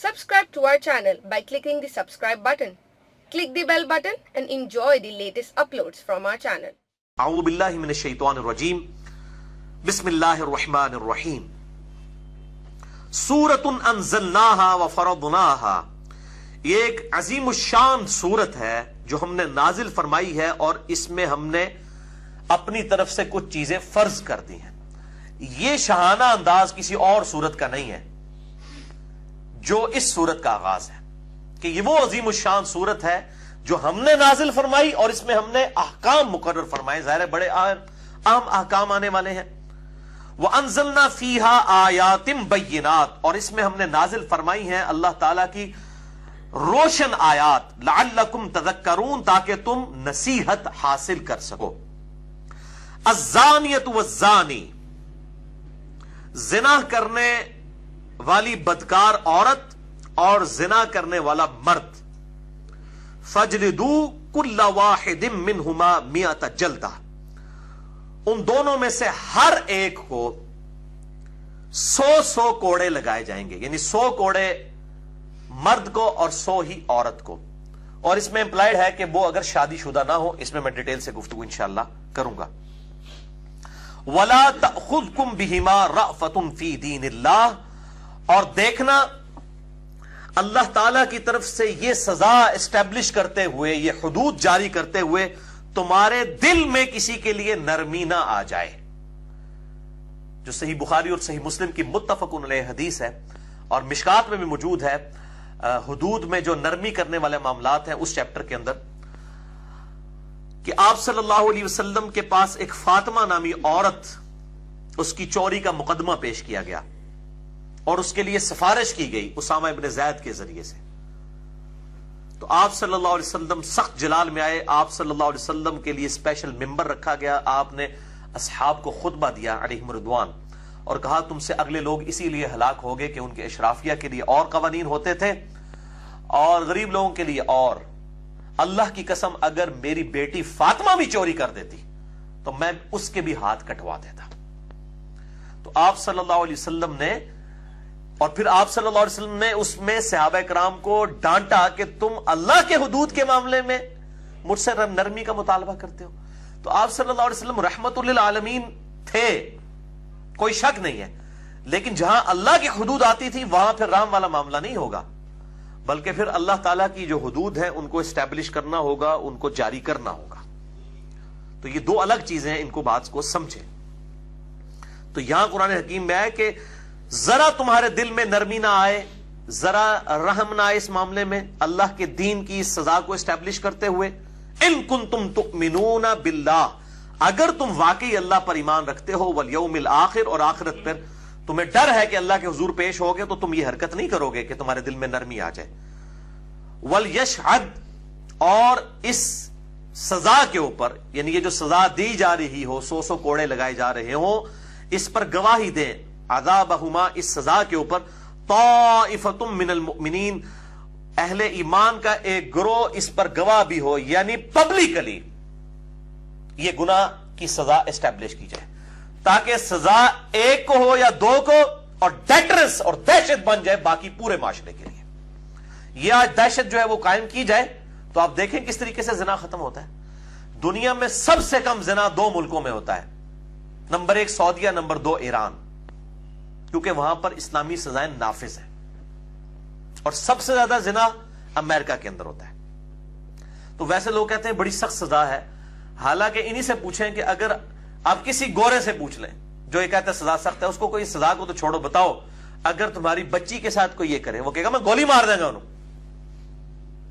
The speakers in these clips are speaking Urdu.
Subscribe to our channel by clicking the subscribe button. Click the bell button and enjoy the latest uploads from our channel. اعوذ باللہ من الشیطان الرجیم بسم اللہ الرحمن الرحیم سورۃ انزلناها وفرضناها یہ ایک عظیم الشان سورت ہے جو ہم نے نازل فرمائی ہے اور اس میں ہم نے اپنی طرف سے کچھ چیزیں فرض کر دی ہیں. یہ شاہانہ انداز کسی اور سورت کا نہیں ہے جو اس سورت کا آغاز ہے کہ یہ وہ عظیم الشان سورت ہے جو ہم نے نازل فرمائی اور اس میں ہم نے احکام مقرر فرمائے. ظاہر بڑے اہم احکام آنے والے ہیں. وَأَنزَلْنَا فِيهَا آيَاتٍ بَيِّنَاتٍ اور اس میں ہم نے نازل فرمائی ہیں اللہ تعالیٰ کی روشن آیات لعلکم تذکرون تاکہ تم نصیحت حاصل کر سکو. الزانیۃ والزانی زنا کرنے والی بدکار عورت اور زنا کرنے والا مرد فَجْلِدُوا كُلَّ وَاحِدٍ مِّنْهُمَا مِئَةَ جَلْدَةٍ ان دونوں میں سے ہر ایک کو 100 کوڑے لگائے جائیں گے، یعنی 100 کوڑے مرد کو اور 100 ہی عورت کو. اور اس میں امپلائڈ ہے کہ وہ اگر شادی شدہ نہ ہو. اس میں ڈیٹیل سے گفتگو انشاءاللہ کروں گا. وَلَا تَأْخُذْكُمْ بِهِمَا رَأْفَةٌ فِي دِينِ اللَّهِ اور دیکھنا اللہ تعالیٰ کی طرف سے یہ سزا اسٹیبلش کرتے ہوئے، یہ حدود جاری کرتے ہوئے تمہارے دل میں کسی کے لیے نرمی نہ آ جائے. جو صحیح بخاری اور صحیح مسلم کی متفق علیہ حدیث ہے اور مشکات میں بھی موجود ہے، حدود میں جو نرمی کرنے والے معاملات ہیں اس چیپٹر کے اندر، کہ آپ صلی اللہ علیہ وسلم کے پاس ایک فاطمہ نامی عورت، اس کی چوری کا مقدمہ پیش کیا گیا اور اس کے لیے سفارش کی گئی اسامہ ابن زید کے ذریعے سے. تو آپ صلی اللہ علیہ وسلم سخت جلال میں آئے. آپ صلی اللہ علیہ وسلم کے لیے اسپیشل ممبر رکھا گیا. آپ نے اصحاب کو خطبہ دیا علیہم رضوان اور کہا تم سے اگلے لوگ اسی لیے ہلاک ہو گئے کہ ان کے اشرافیہ کے لیے اور قوانین ہوتے تھے اور غریب لوگوں کے لیے اور. اللہ کی قسم اگر میری بیٹی فاطمہ بھی چوری کر دیتی تو میں اس کے بھی ہاتھ کٹوا دیتا. تو آپ صلی اللہ علیہ وسلم نے، اور پھر آپ صلی اللہ علیہ وسلم نے اس میں صحابہ کرام کو ڈانٹا کہ تم اللہ کے حدود کے معاملے میں مجھ سے نرمی کا مطالبہ کرتے ہو. تو آپ صلی اللہ علیہ وسلم رحمت للعالمین تھے، کوئی شک نہیں ہے، لیکن جہاں اللہ کی حدود آتی تھی وہاں پھر رحم والا معاملہ نہیں ہوگا، بلکہ پھر اللہ تعالیٰ کی جو حدود ہیں ان کو اسٹیبلش کرنا ہوگا، ان کو جاری کرنا ہوگا. تو یہ دو الگ چیزیں ہیں، ان کو بات کو سمجھیں. تو یہاں قرآن حکیم میں ہے کہ ذرا تمہارے دل میں نرمی نہ آئے، ذرا رحم نہ آئے اس معاملے میں اللہ کے دین کی اس سزا کو اسٹیبلش کرتے ہوئے. ان کنتم تؤمنون باللہ اگر تم واقعی اللہ پر ایمان رکھتے ہو، والیوم الآخر اور آخرت پر تمہیں ڈر ہے کہ اللہ کے حضور پیش ہوگے تو تم یہ حرکت نہیں کرو گے کہ تمہارے دل میں نرمی آ جائے. ولیشہد اور اس سزا کے اوپر، یعنی یہ جو سزا دی جا رہی ہو، 100 کوڑے لگائے جا رہے ہوں، اس پر گواہی دیں عذابہما اس سزا کے اوپر طائفۃ من المؤمنین اہل ایمان کا ایک گروہ اس پر گواہ بھی ہو، یعنی پبلکلی یہ گناہ کی سزا اسٹیبلش کی جائے تاکہ سزا ایک کو ہو یا 2 کو اور ڈیٹرنس اور دہشت بن جائے باقی پورے معاشرے کے لیے. یہ آج دہشت جو ہے وہ قائم کی جائے تو آپ دیکھیں کس طریقے سے زنا ختم ہوتا ہے. دنیا میں سب سے کم زنا 2 ملکوں میں ہوتا ہے، نمبر 1 سعودیہ، نمبر 2 ایران، کیونکہ وہاں پر اسلامی سزائیں نافذ ہیں. اور سب سے زیادہ زنا امریکہ کے اندر ہوتا ہے. تو ویسے لوگ کہتے ہیں بڑی سخت سزا ہے، حالانکہ انہی سے پوچھیں کہ اگر آپ کسی گورے سے پوچھ لیں جو یہ کہتا ہے سزا سخت ہے، اس کو کوئی سزا کو تو چھوڑو، بتاؤ اگر تمہاری بچی کے ساتھ کوئی یہ کرے وہ کہے گا میں گولی مار دیں گا انہوں.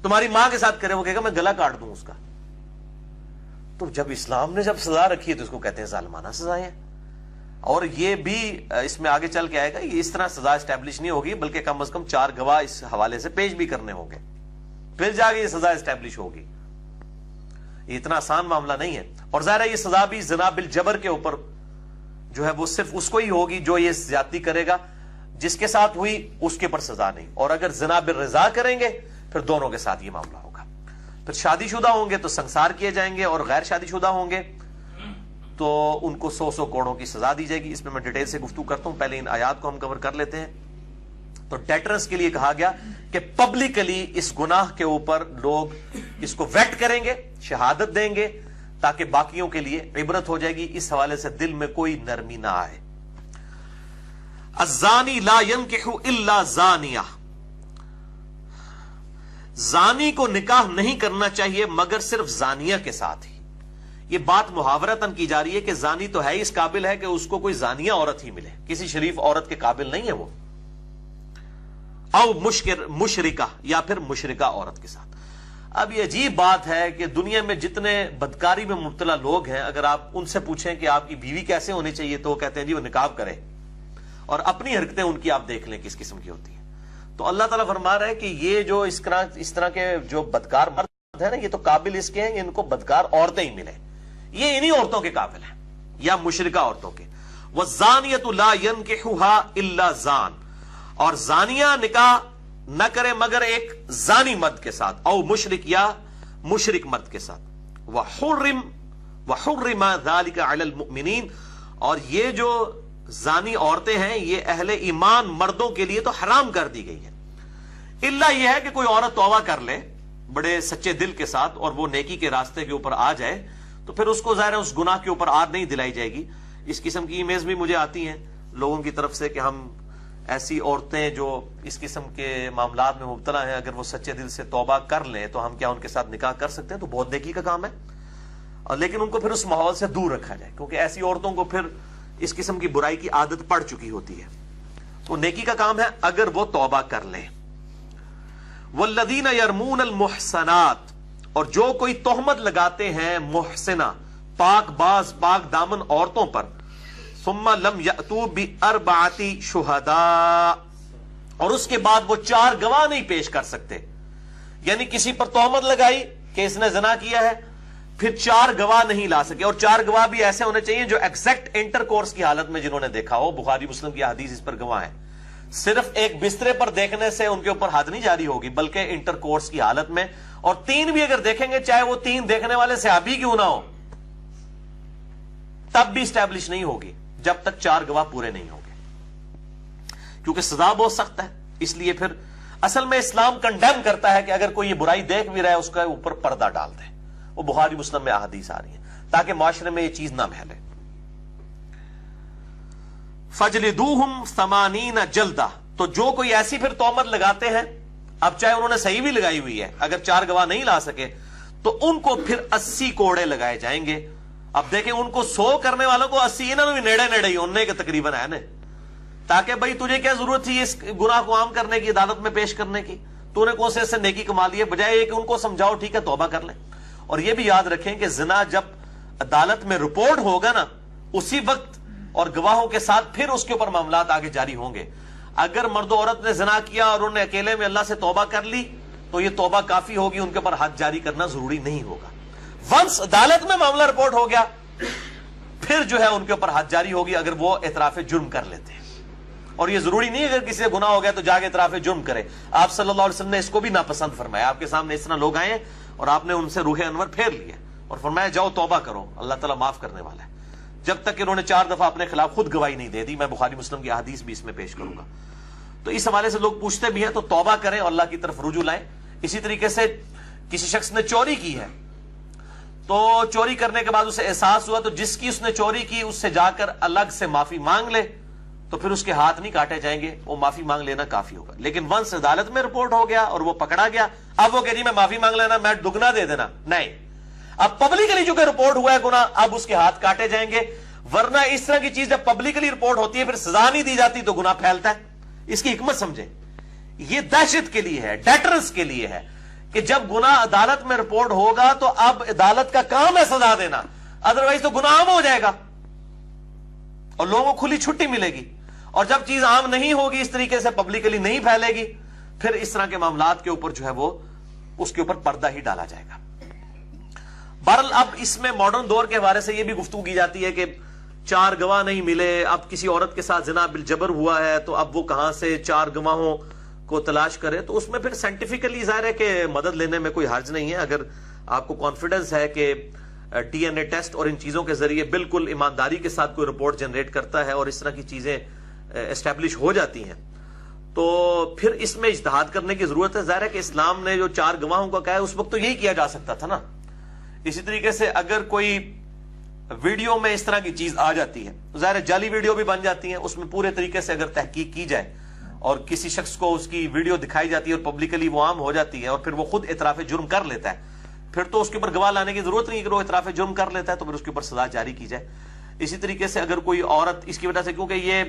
تمہاری ماں کے ساتھ کرے وہ کہے گا میں گلا کاٹ دوں اس کا. تو جب اسلام نے جب سزا رکھی ہے تو اس کو کہتے ہیں ظالمانہ سزائیں. اور یہ بھی اس میں آگے چل کے آئے گا، یہ اس طرح سزا اسٹیبلش نہیں ہوگی بلکہ کم از کم 4 گواہ اس حوالے سے پیش بھی کرنے ہوں گے، پھر جا کے یہ سزا اسٹیبلش ہوگی. یہ اتنا آسان معاملہ نہیں ہے. اور ظاہر ہے یہ سزا بھی زنا بالجبر کے اوپر جو ہے وہ صرف اس کو ہی ہوگی جو یہ زیادتی کرے گا، جس کے ساتھ ہوئی اس کے پر سزا نہیں. اور اگر زنا بالرضا کریں گے پھر دونوں کے ساتھ یہ معاملہ ہوگا. پھر شادی شدہ ہوں گے تو سنسار کیے جائیں گے اور غیر شادی شدہ ہوں گے تو ان کو 100 کوڑوں کی سزا دی جائے گی. اس میں ڈیٹیل سے گفتگو کرتا ہوں، پہلے ان آیات کو ہم کور کر لیتے ہیں. تو ڈیٹرنس کے لیے کہا گیا کہ پبلکلی اس گناہ کے اوپر لوگ اس کو ویٹ کریں گے، شہادت دیں گے، تاکہ باقیوں کے لیے عبرت ہو جائے گی. اس حوالے سے دل میں کوئی نرمی نہ آئے. الزانی لا ينکح الا زانیہ، زانی کو نکاح نہیں کرنا چاہیے مگر صرف زانیہ کے ساتھ ہی. یہ بات محاورتاً کی جا رہی ہے کہ زانی تو ہے اس قابل ہے کہ اس کو کوئی زانیہ عورت ہی ملے، کسی شریف عورت کے قابل نہیں ہے وہ. او مشرکہ، یا پھر مشرکہ عورت کے ساتھ. اب یہ عجیب بات ہے کہ دنیا میں جتنے بدکاری میں مبتلا لوگ ہیں، اگر آپ ان سے پوچھیں کہ آپ کی بیوی کیسے ہونی چاہیے تو وہ کہتے ہیں جی وہ نکاح کرے، اور اپنی حرکتیں ان کی آپ دیکھ لیں کس قسم کی ہوتی ہیں. تو اللہ تعالیٰ فرما رہا ہے کہ یہ جو اس طرح کے جو بدکار مرد ہیں نا، یہ تو قابل اس کے ہیں کہ ان کو بدکار عورتیں ہی ملیں، یہ انہی عورتوں کے قابل ہیں یا مشرکہ عورتوں کے. وَالزَّانِيَةُ لَا يَنْكِحُهَا إِلَّا زَانٍ، اور زانیہ نکاح نہ کرے مگر ایک زانی مرد کے ساتھ، او مشرک یا مشرک مرد کے ساتھ. وَحُرِّمَ ذَلِكَ عَلَى الْمُؤْمِنِينَ، اور یہ جو زانی عورتیں ہیں یہ اہل ایمان مردوں کے لیے تو حرام کر دی گئی ہے. اللہ یہ ہے کہ کوئی عورت توبہ کر لے بڑے سچے دل کے ساتھ اور وہ نیکی کے راستے کے اوپر آ جائے تو پھر اس کو ظاہر ہے اس گناہ کے اوپر آر نہیں دلائی جائے گی. اس قسم کی ایمیز بھی مجھے آتی ہیں لوگوں کی طرف سے کہ ہم ایسی عورتیں جو اس قسم کے معاملات میں مبتلا ہیں اگر وہ سچے دل سے توبہ کر لیں تو ہم کیا ان کے ساتھ نکاح کر سکتے ہیں؟ تو بہت نیکی کا کام ہے. اور لیکن ان کو پھر اس ماحول سے دور رکھا جائے کیونکہ ایسی عورتوں کو پھر اس قسم کی برائی کی عادت پڑ چکی ہوتی ہے. تو نیکی کا کام ہے اگر وہ توبہ کر لیں. والذین یرمون المحصنات، اور جو کوئی تہمت لگاتے ہیں محسنہ پاک باز پاک دامن عورتوں پر، ثم لم یأتوا باربعۃ شہداء، اور اس کے بعد وہ 4 گواہ نہیں پیش کر سکتے. یعنی کسی پر تہمت لگائی کہ اس نے زنا کیا ہے، پھر 4 گواہ نہیں لا سکے، اور 4 گواہ بھی ایسے ہونے چاہیے جو ایگزیکٹ انٹر کورس کی حالت میں جنہوں نے دیکھا ہو. بخاری مسلم کی حدیث اس پر گواہ ہے. صرف ایک بسترے پر دیکھنے سے ان کے اوپر حد نہیں جاری ہوگی بلکہ انٹر کورس کی حالت میں، اور 3 بھی اگر دیکھیں گے چاہے وہ 3 دیکھنے والے صحابی کیوں نہ ہو تب بھی اسٹیبلش نہیں ہوگی جب تک 4 گواہ پورے نہیں ہوں گے، کیونکہ سزا بہت سخت ہے. اس لیے پھر اصل میں اسلام کنڈیم کرتا ہے کہ اگر کوئی یہ برائی دیکھ بھی رہا ہے اس کا اوپر پردہ ڈال دے. وہ بخاری مسلم میں احادیث آ رہی ہیں تاکہ معاشرے میں یہ چیز نہ پھیلے. فَجْلِدُوهُمْ 80 جلدہ، تو جو کوئی ایسی پھر تہمت لگاتے ہیں، اب چاہے انہوں نے صحیح بھی لگائی ہوئی ہے، اگر 4 گواہ نہیں لا سکے تو ان کو پھر 80 کوڑے لگائے جائیں گے. اب دیکھیں ان کو 100 کرنے والوں کو 80 انہوں نے بھی نیڑے ہی انہیں کے تقریباً ہے نا، تاکہ بھائی تجھے کیا ضرورت تھی اس گناہ کو عام کرنے کی، عدالت میں پیش کرنے کی، تو نے کون سے نیکی کما لی ہے، بجائے یہ کہ ان کو سمجھاؤ ٹھیک ہے توبہ کر لیں. اور یہ بھی یاد رکھیں کہ زنا جب عدالت میں رپورٹ ہوگا نا اسی وقت اور گواہوں کے ساتھ پھر اس کے اوپر معاملات آگے جاری ہوں گے. اگر مرد و عورت نے زنا کیا اور انہوں نے اکیلے میں اللہ سے توبہ کر لی تو یہ توبہ کافی ہوگی، ان کے اوپر حد جاری کرنا ضروری نہیں ہوگا. ونس عدالت میں معاملہ رپورٹ ہو گیا پھر جو ہے ان کے اوپر حد جاری ہوگی اگر وہ اعتراف جرم کر لیتے ہیں. اور یہ ضروری نہیں اگر کسی سے گناہ ہو گیا تو جا کے اعتراف جرم کرے. آپ صلی اللہ علیہ وسلم نے اس کو بھی ناپسند فرمایا. آپ کے سامنے اس طرح لوگ آئے اور آپ نے ان سے روح انور پھیر لیے اور فرمایا جاؤ توبہ کرو، اللہ تعالیٰ معاف کرنے والا ہے، جب تک کہ انہوں نے 4 دفعہ اپنے خلاف خود گواہی نہیں دے دی. میں بخاری مسلم کی حدیث بھی اس میں پیش کروں گا. تو اس حوالے سے لوگ پوچھتے بھی ہیں تو توبہ کریں اور اللہ کی طرف رجوع لائیں. اسی طریقے سے کسی شخص نے چوری کی ہے تو چوری کرنے کے بعد اسے احساس ہوا تو جس کی اس نے چوری کی اس سے جا کر الگ سے معافی مانگ لے تو پھر اس کے ہاتھ نہیں کاٹے جائیں گے، وہ معافی مانگ لینا کافی ہوگا. لیکن ونس عدالت میں رپورٹ ہو گیا اور وہ پکڑا گیا اب وہ کہ جی میں معافی مانگ لینا، میں دگنا دے دینا، نہیں. اب پبلکلی چونکہ رپورٹ ہوا ہے گناہ اب اس کے ہاتھ کاٹے جائیں گے. ورنہ اس طرح کی چیز جب پبلکلی رپورٹ ہوتی ہے پھر سزا نہیں دی جاتی تو گناہ پھیلتا ہے. اس کی حکمت سمجھیں، یہ دہشت کے لیے ہے، ڈیٹرنس کے لیے ہے کہ جب گناہ عدالت میں رپورٹ ہوگا تو اب عدالت کا کام ہے سزا دینا، ادروائز تو گناہ عام ہو جائے گا اور لوگوں کو کھلی چھٹی ملے گی. اور جب چیز عام نہیں ہوگی اس طریقے سے پبلکلی نہیں پھیلے گی پھر اس طرح کے معاملات کے اوپر جو ہے وہ اس کے اوپر پردہ ہی ڈالا جائے گا. بہرحال اب اس میں ماڈرن دور کے حوالے سے یہ بھی گفتگو کی جاتی ہے کہ 4 گواہ نہیں ملے، اب کسی عورت کے ساتھ زنا بالجبر ہوا ہے تو اب وہ کہاں سے 4 گواہوں کو تلاش کرے. تو اس میں پھر سائنٹیفکلی ظاہر ہے کہ مدد لینے میں کوئی حرج نہیں ہے. اگر آپ کو کانفیڈنس ہے کہ ڈی این اے ٹیسٹ اور ان چیزوں کے ذریعے بالکل ایمانداری کے ساتھ کوئی رپورٹ جنریٹ کرتا ہے اور اس طرح کی چیزیں اسٹیبلش ہو جاتی ہیں تو پھر اس میں اجتہاد کرنے کی ضرورت ہے. ظاہر ہے کہ اسلام نے جو 4 گواہوں کا کہا ہے اس وقت تو یہی کیا جا سکتا تھا نا. اسی طریقے سے اگر کوئی ویڈیو میں اس طرح کی چیز آ جاتی ہے، ظاہر ہے جعلی ویڈیو بھی بن جاتی ہیں، اس میں پورے طریقے سے اگر تحقیق کی جائے اور کسی شخص کو اس کی ویڈیو دکھائی جاتی ہے اور پبلکلی وہ عام ہو جاتی ہے اور پھر وہ خود اعتراف جرم کر لیتا ہے، پھر تو اس کے اوپر گواہ لانے کی ضرورت نہیں کہ وہ اعتراف جرم کر لیتا ہے، تو پھر اس کے اوپر سزا جاری کی جائے. اسی طریقے سے اگر کوئی عورت اس کی وجہ سے، کیونکہ یہ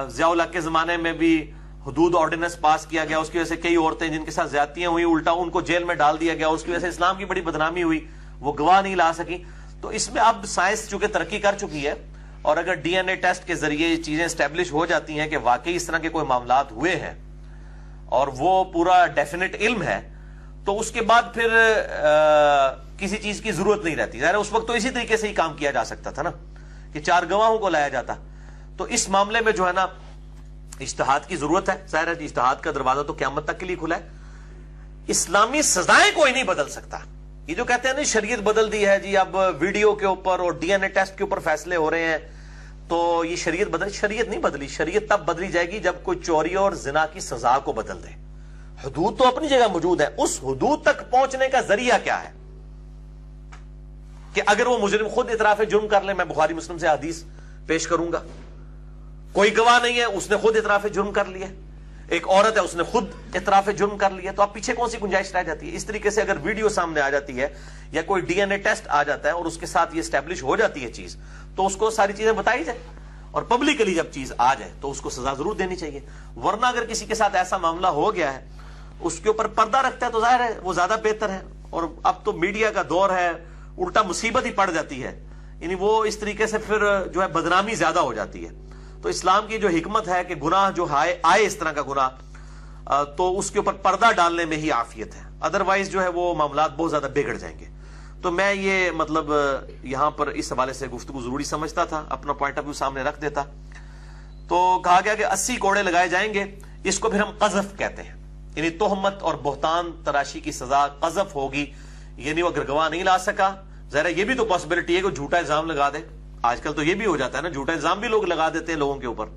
ضیاء الحق کے زمانے میں بھی حدود آرڈیننس پاس کیا گیا، اس کی وجہ سے کئی عورتیں جن کے ساتھ زیادتیاں ہوئی الٹا ان کو جیل میں ڈال دیا گیا، اس کی وجہ سے اسلام کی بڑی بدنامی ہوئی، وہ گواہ نہیں لا سکی. تو اس میں اب سائنس چونکہ ترقی کر چکی ہے اور اگر ڈی این اے ٹیسٹ کے ذریعے یہ چیزیں اسٹیبلش ہو جاتی ہیں کہ واقعی اس طرح کے کوئی معاملات ہوئے ہیں اور وہ پورا ڈیفینٹ علم ہے، تو اس کے بعد پھر کسی چیز کی ضرورت نہیں رہتی. ظاہر اس وقت تو اسی طریقے سے ہی کام کیا جا سکتا تھا نا کہ 4 گواہوں کو لایا جاتا. تو اس معاملے میں جو ہے نا اجتہاد کی ضرورت ہے. ظاہر ہے اجتہاد کا دروازہ تو قیامت تک کے لیے کھلا ہے. اسلامی سزائیں کوئی نہیں بدل سکتا. یہ جو کہتے ہیں نا شریعت بدل دی ہے جی، اب ویڈیو کے اوپر اور ڈی این اے ٹیسٹ کے اوپر فیصلے ہو رہے ہیں تو یہ شریعت شریعت نہیں بدلی. شریعت تب بدلی جائے گی جب کوئی چوری اور زنا کی سزا کو بدل دے. حدود تو اپنی جگہ موجود ہے، اس حدود تک پہنچنے کا ذریعہ کیا ہے کہ اگر وہ مجرم خود اعتراف جرم کر لے. میں بخاری مسلم سے حدیث پیش کروں گا، کوئی گواہ نہیں ہے، اس نے خود اعتراف جرم کر لیا. ایک عورت ہے، اس نے خود اعتراف جرم کر لیا، تو اب پیچھے کون سی گنجائش رہ جاتی ہے؟ اس طریقے سے اگر ویڈیو سامنے آ جاتی ہے یا کوئی ڈی این اے ٹیسٹ آ جاتا ہے اور اس کے ساتھ یہ اسٹیبلش ہو جاتی ہے چیز، تو اس کو ساری چیزیں بتائی جائے اور پبلکلی جب چیز آ جائے تو اس کو سزا ضرور دینی چاہیے. ورنہ اگر کسی کے ساتھ ایسا معاملہ ہو گیا ہے، اس کے اوپر پردہ رکھتا ہے، تو ظاہر ہے وہ زیادہ بہتر ہے. اور اب تو میڈیا کا دور ہے، الٹا مصیبت ہی پڑ جاتی ہے، یعنی وہ اس طریقے سے پھر جو ہے بدنامی زیادہ ہو جاتی ہے. تو اسلام کی جو حکمت ہے کہ گناہ جو آئے اس طرح کا گناہ، تو اس کے اوپر پردہ ڈالنے میں ہی عافیت ہے. ادروائز جو ہے وہ معاملات بہت زیادہ بگڑ جائیں گے. تو میں یہ مطلب یہاں پر اس حوالے سے گفتگو ضروری سمجھتا تھا، اپنا پوائنٹ آف ویو سامنے رکھ دیتا. تو کہا گیا کہ 80 کوڑے لگائے جائیں گے. اس کو پھر ہم قذف کہتے ہیں، یعنی تہمت اور بہتان تراشی کی سزا قذف ہوگی. یعنی وہ اگر گواہ نہیں لا سکا، ذرا یہ بھی تو پاسبلٹی ہے کہ جھوٹا الزام لگا دے. آج کل تو یہ بھی ہو جاتا ہے نا، جھوٹا الزام بھی لوگ لگا دیتے ہیں لوگوں کے اوپر.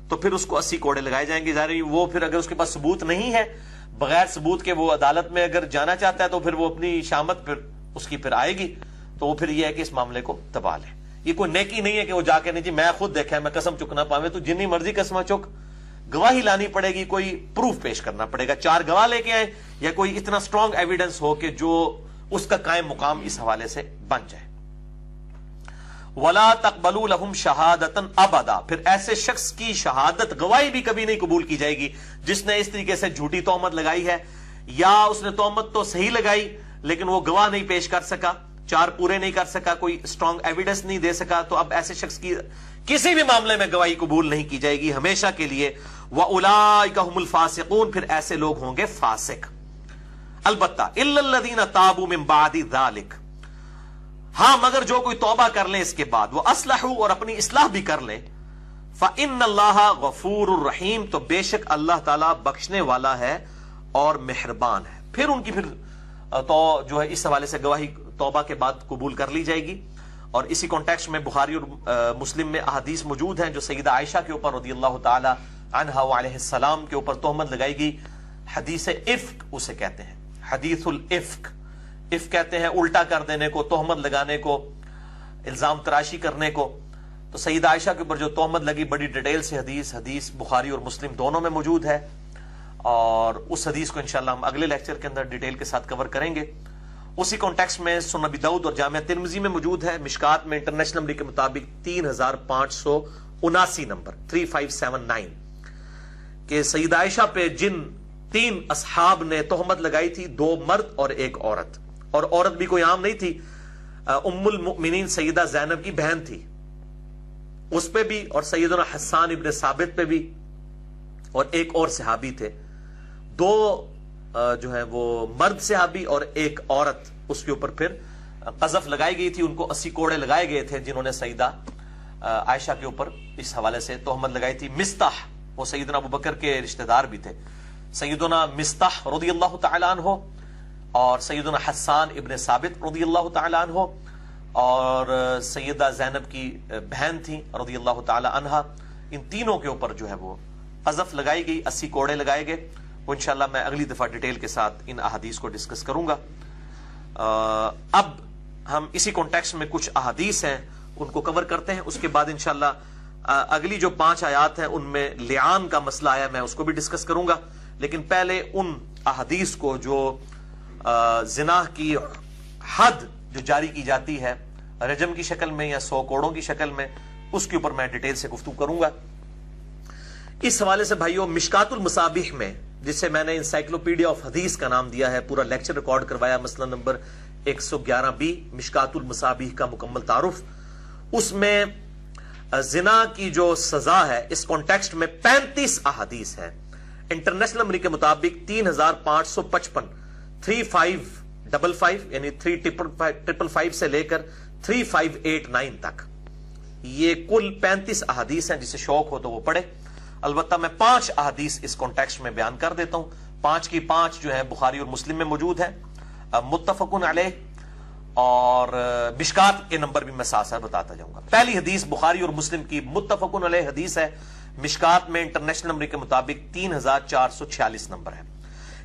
تو پھر اس کو 80 کوڑے لگائے جائیں گے. ظاہر وہ پھر اگر اس کے پاس ثبوت نہیں ہے، بغیر ثبوت کے وہ عدالت میں اگر جانا چاہتا ہے تو پھر وہ اپنی شامت پھر اس کی پھر آئے گی. تو وہ پھر یہ ہے کہ اس معاملے کو دبا لے. یہ کوئی نیکی نہیں ہے کہ وہ جا کے نہیں جی میں خود دیکھا ہے، میں قسم چکنا پاوے، تو جنی مرضی قسم چک، گواہی لانی پڑے گی، کوئی پروف پیش کرنا پڑے گا. 4 گواہ لے کے آئے یا کوئی اتنا سٹرونگ ایویڈنس ہو کہ جو اس کا قائم مقام اس حوالے سے بن جائے. وَلَا تَقْبَلُوا لَهُمْ شَهَادَةً أَبَدًا. پھر ایسے شخص کی شہادت، گواہی بھی کبھی نہیں قبول کی جائے گی جس نے اس طریقے سے جھوٹی تہمت لگائی ہے، یا اس نے تہمت تو صحیح لگائی لیکن وہ گواہ نہیں پیش کر سکا، 4 پورے نہیں کر سکا، کوئی سٹرونگ ایویڈنس نہیں دے سکا. تو اب ایسے شخص کی کسی بھی معاملے میں گواہی قبول نہیں کی جائے گی ہمیشہ کے لیے. وَأُولَٰئِكَ هُمُ الْفَاسِقُونَ. پھر ایسے لوگ ہوں گے فاسق. البتہ إِلَّا الَّذِينَ تَابُوا مِن بَعْدِ ذَلِكَ. ہاں مگر جو کوئی توبہ کر لیں اس کے بعد، وہ اصلحوا اور اپنی اصلاح بھی کر لیں، فإن اللہ غفور الرحیم. تو بے شک اللہ تعالیٰ بخشنے والا ہے اور مہربان ہے. پھر ان کی تو جو ہے اس حوالے سے گواہی توبہ کے بعد قبول کر لی جائے گی. اور اسی کانٹیکسٹ میں بخاری اور مسلم میں احادیث موجود ہیں جو سیدہ عائشہ کے اوپر رضی اللہ تعالی عنہا وعلیہ السلام کے اوپر تہمت لگائی گئی. حدیث افک اسے کہتے ہیں، حدیث الافک. افک کہتے ہیں الٹا کر دینے کو، تہمت لگانے کو، الزام تراشی کرنے کو. تو سیدہ عائشہ کے اوپر جو تہمت لگی بڑی ڈیٹیل سے حدیث بخاری اور مسلم دونوں میں موجود ہے، اور اس حدیث کو انشاءاللہ ہم اگلے لیکچر کے اندر ڈیٹیل کے ساتھ کور کریں گے. اسی کانٹیکسٹ میں سنن ابی داؤد اور جامع ترمذی میں موجود ہے، مشکات میں انٹرنیشنل نمبر کے مطابق 3579 نمبر 3579، کہ سیدہ عائشہ پہ جن 3 اصحاب نے تہمت لگائی تھی، 2 مرد اور 1 عورت. اور عورت بھی کوئی عام نہیں تھی، ام المؤمنین سیدہ زینب کی بہن تھی، اس پہ بھی، اور سیدنا حسان ابن ثابت پہ بھی، اور 1 اور صحابی تھے. 2 جو ہے وہ مرد صحابی اور 1 عورت، اس کے اوپر پھر قذف لگائی گئی تھی. ان کو 80 کوڑے لگائے گئے تھے جنہوں نے سیدہ عائشہ کے اوپر اس حوالے سے تہمت لگائی تھی. مستح، وہ سیدنا ابوبکر کے رشتہ دار بھی تھے، سیدنا مستح رضی اللہ تعالی عنہ، اور سیدنا حسان ابن ثابت رضی اللہ تعالی عنہ، اور سیدہ زینب کی بہن تھی رضی اللہ تعالی عنہا. ان تینوں کے اوپر جو ہے وہ اضف لگائی گئی، 80 کوڑے لگائے گئے، وہ انشاءاللہ میں اگلی دفعہ ڈیٹیل کے ساتھ ان احادیث کو ڈسکس کروں گا۔ اب ہم اسی کانٹیکسٹ میں کچھ احادیث ہیں ان کو کور کرتے ہیں، اس کے بعد انشاءاللہ اگلی جو 5 آیات ہیں ان میں لعان کا مسئلہ آیا، میں اس کو بھی ڈسکس کروں گا، لیکن پہلے ان احادیث کو جو زنا کی حد جو جاری کی جاتی ہے رجم کی شکل میں یا 100 کوڑوں کی شکل میں، اس کے اوپر میں ڈیٹیل سے گفتگو کروں گا۔ اس حوالے سے بھائیوں، مشکات المصابیح میں، جسے میں نے انسائکلوپیڈیا آف حدیث کا نام دیا ہے، پورا لیکچر ریکارڈ کروایا، مسئلہ نمبر 111B مشکات المصابیح کا مکمل تعارف، اس میں زنا کی جو سزا ہے اس کانٹیکسٹ میں 35 احادیث ہے۔ انٹرنیشنل نمبر کے مطابق 3555 3555 یعنی 3555 سے لے کر 3589 تک، یہ کل 35 احادیث ہیں، جسے شوق ہو تو وہ پڑھے۔ البتہ میں 5 احادیث اس کانٹیکسٹ میں بیان کر دیتا ہوں، 5 کی 5 جو ہے بخاری اور مسلم میں موجود ہے، متفقن علیہ، اور مشکات کے نمبر بھی میں ساتھ ساتھ بتاتا جاؤں گا۔ پہلی حدیث بخاری اور مسلم کی متفقن علیہ حدیث ہے، مشکات میں انٹرنیشنل نمبر کے مطابق 3446 نمبر ہے،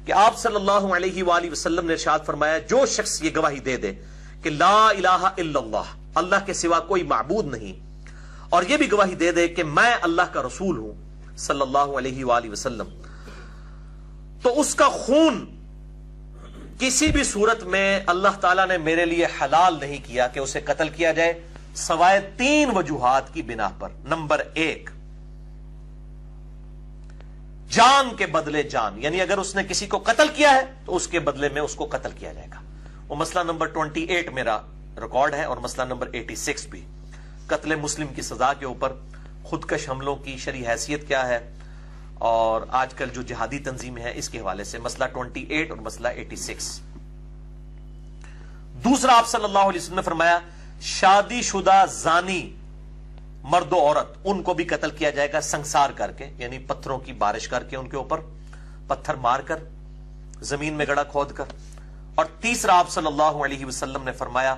کہ آپ صلی اللہ علیہ وآلہ وسلم نے ارشاد فرمایا، جو شخص یہ گواہی دے دے کہ لا الہ الا اللہ، اللہ کے سوا کوئی معبود نہیں، اور یہ بھی گواہی دے دے کہ میں اللہ کا رسول ہوں صلی اللہ علیہ وآلہ وسلم، تو اس کا خون کسی بھی صورت میں اللہ تعالیٰ نے میرے لیے حلال نہیں کیا کہ اسے قتل کیا جائے، سوائے 3 وجوہات کی بنا پر۔ نمبر 1، جان کے بدلے جان، یعنی اگر اس نے کسی کو قتل کیا ہے تو اس کے بدلے میں اس کو قتل کیا جائے گا، وہ مسئلہ نمبر 28 میرا ریکارڈ ہے، اور مسئلہ نمبر 86 بھی، قتل مسلم کی سزا کے اوپر خودکش حملوں کی شرعی حیثیت کیا ہے، اور آج کل جو جہادی تنظیمیں ہیں اس کے حوالے سے مسئلہ 28 اور مسئلہ 86۔ دوسرا، آپ صلی اللہ علیہ وسلم نے فرمایا، شادی شدہ زانی مرد و عورت ان کو بھی قتل کیا جائے گا سنسار کر کے، یعنی پتھروں کی بارش کر کے، ان کے اوپر پتھر مار کر، زمین میں گڑھا کھود کر۔ اور تیسرا، آپ صلی اللہ علیہ وسلم نے فرمایا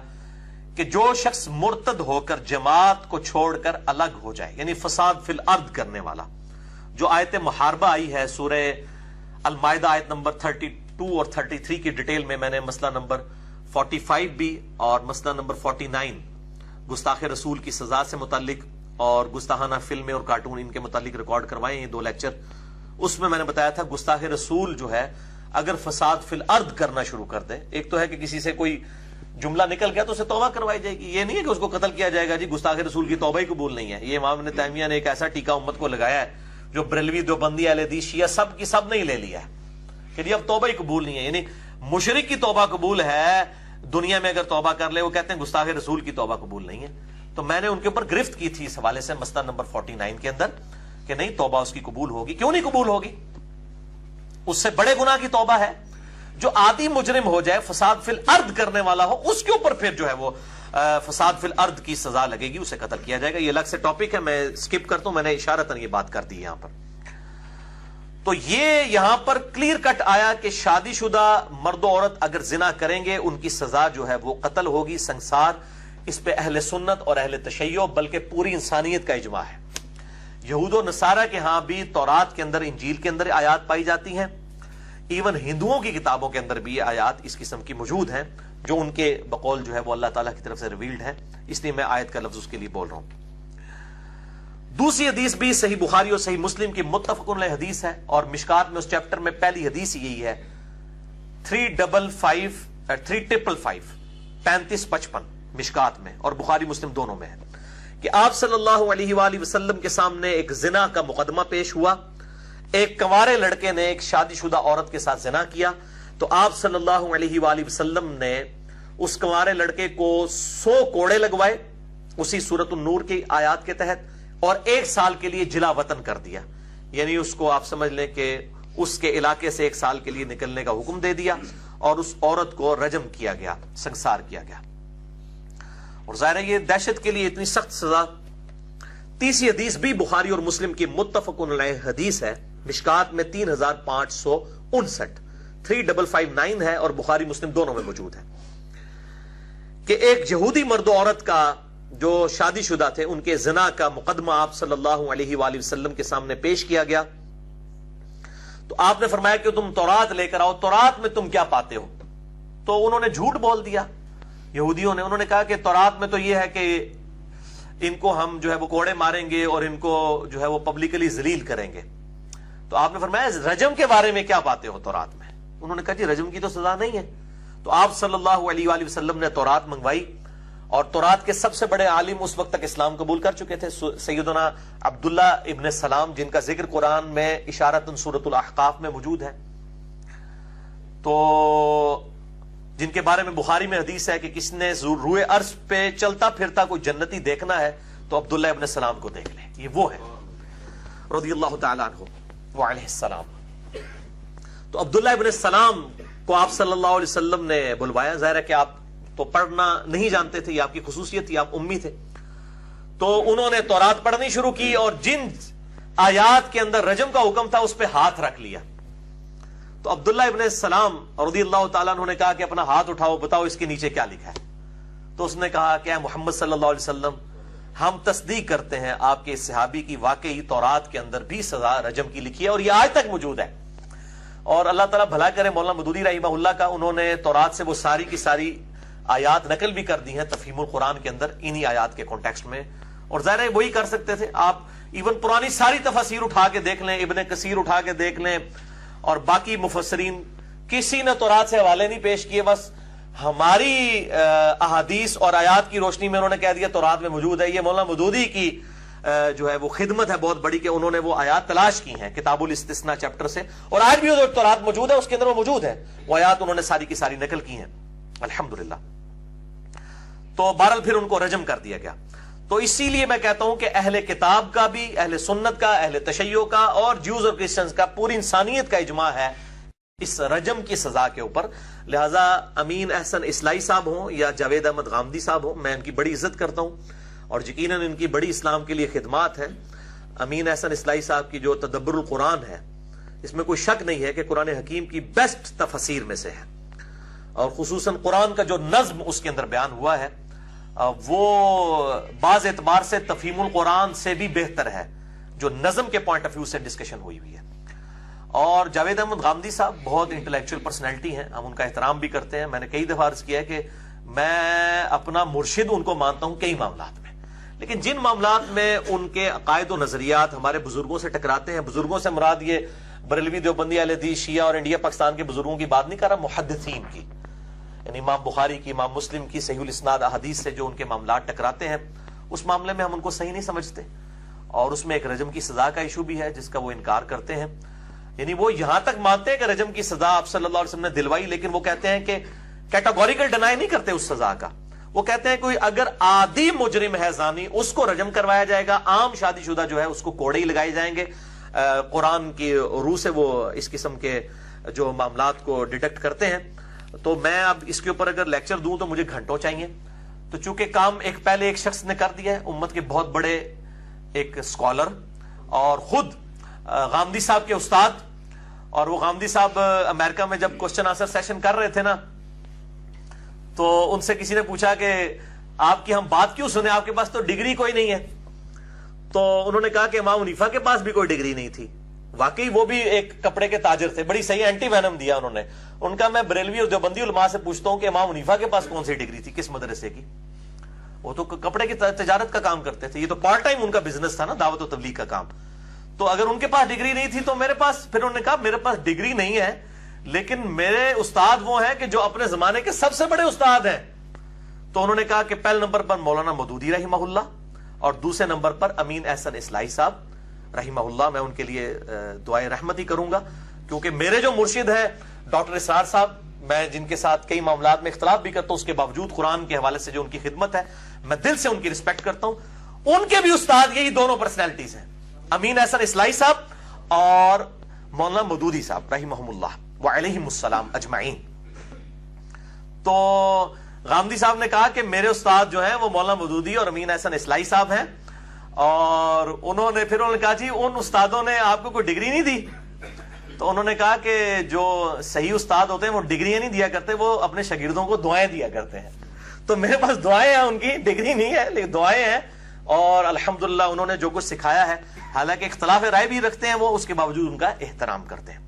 کہ جو شخص مرتد ہو کر جماعت کو چھوڑ کر الگ ہو جائے، یعنی فساد فی الارض کرنے والا، جو آیت محاربہ آئی ہے سورہ المائدہ آیت نمبر 32 اور 33 کی ڈیٹیل میں نے مسئلہ نمبر 45 بھی اور مسئلہ نمبر 49 گستاخ رسول کی سزا سے متعلق اور گستاخانہ فلمیں اور کارٹون ان کے متعلق ریکارڈ کروائے ہیں 2 لیکچر، اس میں نے بتایا تھا گستاخ رسول جو ہے اگر فساد فی الارض کرنا شروع کر دے، ایک تو ہے کہ کسی سے کوئی جملہ نکل گیا تو اسے توبہ کروائی جائے گی، یہ نہیں ہے کہ اس کو قتل کیا جائے گا، جی گستاخ رسول کی توبہ ہی قبول نہیں ہے۔ یہ امام ابن تیمیہ نے ایک ایسا ٹیکہ امت کو لگایا ہے جو بریلوی، دیوبندی، اہل حدیث، شیعہ سب کی سب نے ہی لے لیا ہے کہ جی اب توبہ ہی قبول نہیں ہے، یعنی مشرک کی توبہ قبول ہے دنیا میں اگر توبہ کر لے، وہ کہتے ہیں گستاخ رسول کی توبہ قبول نہیں ہے۔ تو میں نے ان کے اوپر گرفت کی تھی اس حوالے سے مسئلہ نمبر 49 کے اندر کہ نہیں، توبہ اس کی قبول ہوگی۔ کیوں نہیں قبول ہوگی؟ اس سے بڑے گناہ کی توبہ ہے، جو عادی مجرم ہو جائے، فساد فی الارض کرنے والا ہو، اس کے اوپر پھر جو ہے وہ فساد فی الارض کی سزا لگے گی، اسے قتل کیا جائے گا۔ یہ الگ سے ٹاپک ہے، میں سکپ کرتا ہوں، میں نے اشارتاً یہ بات کر دی یہاں پر۔ تو یہ یہاں پر کلیئر کٹ آیا کہ شادی شدہ مرد و عورت اگر زنا کریں گے ان کی سزا جو ہے وہ قتل ہوگی، سنسار۔ اس پہ اہل سنت اور اہل تشیع بلکہ پوری انسانیت کا اجماع ہے۔ یہود و نصارہ کے ہاں بھی تورات کے اندر، انجیل کے اندر آیات پائی جاتی ہیں، ایون ہندوؤں کی کتابوں کے اندر بھی یہ آیات اس قسم کی موجود ہیں جو ان کے بقول جو ہے وہ اللہ تعالیٰ کی طرف سے ریویلڈ ہے، اس لیے میں آیت کا لفظ اس کے لیے بول رہا ہوں۔ دوسری حدیث بھی صحیح بخاری اور صحیح مسلم کی متفقن علیہ حدیث ہے، اور مشکات میں اس چیپٹر میں پہلی حدیث یہی ہے 3555 مشکات میں، اور بخاری مسلم دونوں میں ہے کہ آپ صلی اللہ علیہ وآلہ وسلم کے سامنے ایک زنا کا مقدمہ پیش ہوا۔ ایک کنوارے لڑکے نے ایک شادی شدہ عورت کے ساتھ زنا کیا، تو آپ صلی اللہ علیہ وآلہ وسلم نے اس کنوارے لڑکے کو 100 کوڑے لگوائے اسی سورۃ النور کی آیات کے تحت، اور 1 سال کے لیے جلا وطن کر دیا، یعنی اس کو آپ سمجھ لیں کہ اس کے علاقے سے 1 سال کے لیے نکلنے کا حکم دے دیا، اور اس عورت کو رجم کیا گیا، سنسار کیا گیا۔ اور ظاہر ہے یہ دہشت کے لیے اتنی سخت سزا۔ تیسری حدیث بھی بخاری اور مسلم کی متفقن علیہ حدیث ہے، مشکات میں 3559 3559 ہے، اور بخاری مسلم دونوں میں موجود ہے کہ ایک یہودی مرد و عورت کا جو شادی شدہ تھے ان کے زنا کا مقدمہ آپ صلی اللہ علیہ وآلہ وسلم کے سامنے پیش کیا گیا، تو آپ نے فرمایا کہ تم تورات لے کر آؤ، تورات میں تم کیا پاتے ہو؟ تو انہوں نے جھوٹ بول دیا یہودیوں نے. انہوں نے کہا کہ تورات میں تو یہ ہے کہ ان کو ہم جو ہے وہ کوڑے ماریں گے اور ان کو جو ہے وہ پبلکلی ذلیل کریں گے. تو آپ نے فرمایا رجم کے بارے میں کیا پاتے ہو تورات میں؟ انہوں نے کہا جی رجم کی تو سزا نہیں ہے. تو آپ صلی اللہ علیہ وآلہ وسلم نے تورات منگوائی، اور تورات کے سب سے بڑے عالم اس وقت تک اسلام قبول کر چکے تھے، سیدنا عبداللہ ابن سلام، جن کا ذکر قرآن میں اشارتاً سورۃ الاحقاف میں موجود ہے. تو جن کے بارے میں بخاری میں حدیث ہے کہ کس نے روئے عرش پہ چلتا پھرتا کوئی جنتی دیکھنا ہے تو عبداللہ ابن سلام کو دیکھ لیں. یہ وہ ہے رضی اللہ تعالیٰ عنہ وعلیہ السلام. تو عبداللہ ابن سلام کو آپ صلی اللہ علیہ وسلم نے بلوایا. ظاہر ہے کہ آپ تو پڑھنا نہیں جانتے تھے، یہ آپ کی خصوصیت تھی، آپ امی تھے. تو انہوں نے تورات پڑھنی شروع کی اور جن آیات کے اندر رجم کا حکم تھا اس پہ ہاتھ رکھ لیا. تو عبداللہ ابن السلام رضی اللہ تعالیٰ عنہ نے کہا کہ اپنا ہاتھ اٹھاؤ، بتاؤ اس کے نیچے کیا لکھا ہے. تو اس نے کہا کہ اے محمد صلی اللہ علیہ وسلم، ہم تصدیق کرتے ہیں آپ کے اس صحابی کی، واقعی تورات کے اندر بھی سزا رجم کی لکھی ہے اور یہ آج تک موجود ہے. اور اللہ تعالیٰ بھلا کرے مولانا مودودی رحمہ اللہ کا، انہوں نے تورات سے وہ ساری کی ساری آیات نقل بھی کر دی ہیں تفہیم القرآن کے اندر انہی آیات کے کانٹیکسٹ میں. اور ظاہر ہے وہی کر سکتے تھے. آپ ایون پرانی ساری تفاسیر اٹھا کے دیکھ لیں، ابن کثیر اٹھا کے دیکھ لیں اور باقی مفسرین، کسی نے تورات سے حوالے نہیں پیش کیے، بس ہماری احادیث اور آیات کی روشنی میں انہوں نے کہہ دیا تورات میں موجود ہے. یہ مولانا مودودی کی جو ہے وہ خدمت ہے بہت بڑی کہ انہوں نے وہ آیات تلاش کی ہیں کتاب الاستثناء چیپٹر سے، اور آج بھی جو تورات موجود ہے اس کے اندر وہ موجود ہے، وہ آیات انہوں نے ساری کی ساری نقل کی ہیں الحمدللہ. تو بہرحال پھر ان کو رجم کر دیا گیا. تو اسی لیے میں کہتا ہوں کہ اہل کتاب کا بھی، اہل سنت کا، اہل تشیع کا اور جیوز اور کرسچنز کا، پوری انسانیت کا اجماع ہے اس رجم کی سزا کے اوپر. لہٰذا امین احسن اصلاحی صاحب ہوں یا جاوید احمد غامدی صاحب ہوں، میں ان کی بڑی عزت کرتا ہوں اور یقیناً ان کی بڑی اسلام کے لیے خدمات ہیں. امین احسن اصلاحی صاحب کی جو تدبر القرآن ہے، اس میں کوئی شک نہیں ہے کہ قرآن حکیم کی بیسٹ تفسیر میں سے ہے، اور خصوصاً قرآن کا جو نظم اس کے اندر بیان ہوا ہے وہ بعض اعتبار سے تفہیم القرآن سے بھی بہتر ہے، جو نظم کے پوائنٹ آف ویو سے ڈسکشن ہوئی ہے. اور جاوید احمد غامدی صاحب بہت انٹلیکچوئل پرسنالٹی ہیں، ہم ان کا احترام بھی کرتے ہیں. میں نے کئی دفعہ عرض کیا ہے کہ میں اپنا مرشد ان کو مانتا ہوں کئی معاملات میں، لیکن جن معاملات میں ان کے عقائد و نظریات ہمارے بزرگوں سے ٹکراتے ہیں، بزرگوں سے مراد یہ بریلوی دیوبندی اہل حدیث شیعہ اور انڈیا پاکستان کے بزرگوں کی بات نہیں کر رہا، محدثین کی، یعنی امام بخاری کی، امام مسلم کی صحیح الاسناد احادیث سے جو ان کے معاملات ٹکراتے ہیں، اس معاملے میں ہم ان کو صحیح نہیں سمجھتے. اور اس میں ایک رجم کی سزا کا ایشو بھی ہے جس کا وہ انکار کرتے ہیں. یعنی وہ یہاں تک مانتے ہیں کہ رجم کی سزا آپ صلی اللہ علیہ وسلم نے دلوائی، لیکن وہ کہتے ہیں کہ کیٹاگوریکل ڈینائی نہیں کرتے اس سزا کا. وہ کہتے ہیں کوئی اگر عادی مجرم ہے زانی، اس کو رجم کروایا جائے گا، عام شادی شدہ جو ہے اس کو کوڑے ہی لگائے جائیں گے. قرآن کی روح سے وہ اس قسم کے جو معاملات کو ڈیٹیکٹ کرتے ہیں. تو میں اب اس کے اوپر اگر لیکچر دوں تو مجھے گھنٹوں چاہیے. تو چونکہ کام پہلے ایک شخص نے کر دیا ہے، امت کے بہت بڑے ایک اسکالر اور خود غامدی صاحب کے استاد، اور وہ غامدی صاحب امریکہ میں جب کوسچن آنسر سیشن کر رہے تھے نا، تو ان سے کسی نے پوچھا کہ آپ کی ہم بات کیوں سنیں، آپ کے پاس تو ڈگری کوئی نہیں ہے. تو انہوں نے کہا کہ امام حنیفہ کے پاس بھی کوئی ڈگری نہیں تھی. واقعی وہ بھی ایک کپڑے کے تاجر تھے، بڑی صحیح اینٹی وینم دیا انہوں نے. ان کا میں بریلوی اور دیوبندی علماء سے پوچھتا ہوں کہ امام حنیفہ کے پاس کون سی ڈگری تھی، کس مدرسے کی؟ وہ تو کپڑے کی تجارت کا کام کرتے تھے، یہ تو پارٹ ٹائم ان کا بزنس تھا نا، دعوت و تبلیغ کا کام. تو اگر ان کے پاس ڈگری نہیں تھی تو میرے پاس، پھر انہوں نے کہا میرے پاس ڈگری نہیں ہے لیکن میرے استاد وہ ہیں کہ جو اپنے زمانے کے سب سے بڑے استاد ہیں. تو انہوں نے کہا کہ پہلے نمبر پر مولانا مودودی رحمہ اللہ اور دوسرے نمبر پر امین احسن اصلاحی صاحب رحمہ اللہ. میں ان کے لیے دعائے رحمت ہی کروں گا، کیونکہ میرے جو مرشد ہیں ڈاکٹر اسرار صاحب، میں جن کے ساتھ کئی معاملات میں اختلاف بھی کرتا ہوں، اس کے باوجود قرآن کے حوالے سے جو ان کی خدمت ہے میں دل سے ان کی رسپیکٹ کرتا ہوں. ان کے بھی استاد یہی دونوں پرسنالٹیز ہیں، امین احسن اصلاحی صاحب اور مولانا مودودی صاحب رحمہم اللہ وعلیہم السلام اجمعین. تو غامدی صاحب نے کہا کہ میرے استاد جو ہیں وہ مولانا مودودی اور امین احسن اصلاحی صاحب ہیں، اور انہوں نے کہا جی ان استادوں نے آپ کو کوئی ڈگری نہیں دی. تو انہوں نے کہا کہ جو صحیح استاد ہوتے ہیں وہ ڈگریاں نہیں دیا کرتے، وہ اپنے شاگردوں کو دعائیں دیا کرتے ہیں. تو میرے پاس دعائیں ہیں، ان کی ڈگری نہیں ہے لیکن دعائیں ہیں، اور الحمدللہ انہوں نے جو کچھ سکھایا ہے، حالانکہ اختلاف رائے بھی رکھتے ہیں وہ، اس کے باوجود ان کا احترام کرتے ہیں.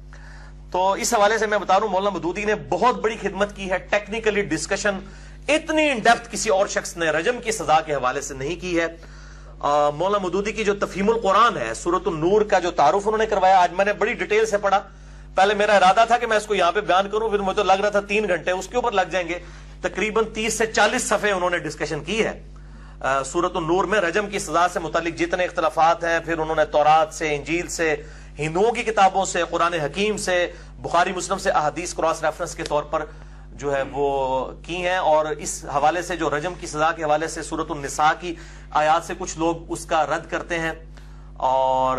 تو اس حوالے سے میں بتا رہا ہوں مولانا مودودی نے بہت بڑی خدمت کی ہے. ٹیکنیکلی ڈسکشن اتنی ان ڈیپتھ کسی اور شخص نے رجم کی سزا کے حوالے سے نہیں کی ہے. مولانا مودودی کی جو تفہیم القرآن ہے، سورۃ النور کا جو تعارف انہوں نے کروایا، آج میں نے بڑی ڈیٹیل سے پڑھا. پہلے میرا ارادہ تھا کہ میں اس کو یہاں پہ بیان کروں، پھر مجھے تو لگ رہا تھا 3 گھنٹے اس کے اوپر لگ جائیں گے. تقریباً 30 سے 40 صفحے انہوں نے ڈسکشن کی ہے سورۃ النور میں رجم کی سزا سے متعلق جتنے اختلافات ہیں. پھر انہوں نے تورات سے، انجیل سے، ہندوؤں کی کتابوں سے، قرآن حکیم سے، بخاری مسلم سے احادیث کراس ریفرنس کے طور پر جو ہے وہ کی ہیں. اور اس حوالے سے جو رجم کی سزا کے حوالے سے سورۃ النساء کی آیات سے کچھ لوگ اس کا رد کرتے ہیں، اور